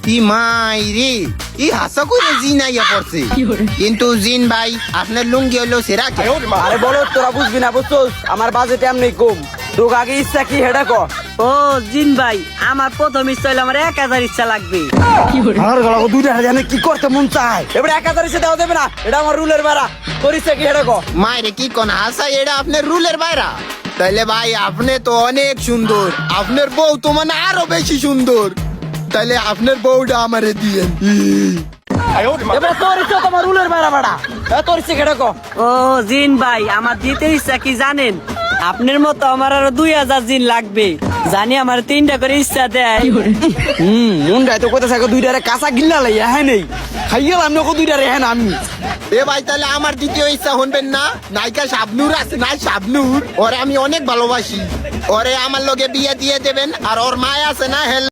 কি মাই রে, কি হাসা করে জিন আইয়া পড়ছে। কিন্তু জিন ভাই আপনার লুঙ্গি হইলো সেরা কে? আরে বলো তোরা বুঝবি না, বুঝছোস আমার বাজেট এমনি কম। তোর আগে ইচ্ছা কি হেডা ক। ও জিন ভাই, আমার প্রথম ইচ্ছা হইলো আমার 1000 ইচ্ছা লাগবে। আমার গলা 2000 জানে কি করতে মন চায়, এবারে 1000 ইচ্ছা দেওয়া দেবে না, এটা আমার রুলের বাড়া। তোর ইচ্ছা কি হেডা ক। মায়েরে কি কোন হাসা, এটা আপনার রুলের বাইরা? তাইলে ভাই আপনি তো অনেক সুন্দর, আপনার বউ তো মানে আরো বেশি সুন্দর। তাইলে আপনার বউটা আমারে দিয়েন। এবারে তোর ইচ্ছা তো আমার রুলের বাড়া বাড়া। তোর ইচ্ছা কি হেডা ক। ও জিন ভাই, আমার দ্বিতীয় ইচ্ছা কি জানেন? আপনার মতো আমার আরো 2000 জিন লাগবে, জানি আমার 3টা করে ইচ্ছা দেয়। মুন্ডাই তো কইতাছে দুইটারে কাঁচা গিল্লা লাইয়া হ্যাঁ নেই খাইয়ালাম না দুইটারে হ্যাঁ আমি। এ ভাই তাহলে আমার দ্বিতীয় ইচ্ছা শুনবেন না? নায়িকা শাবনূর আছে না, শাবনূর, ওরে আমি অনেক ভালোবাসি। ওরে আমার লগে বিয়ে দিয়ে দেবেন। আর ওর মায় আছে না, হেল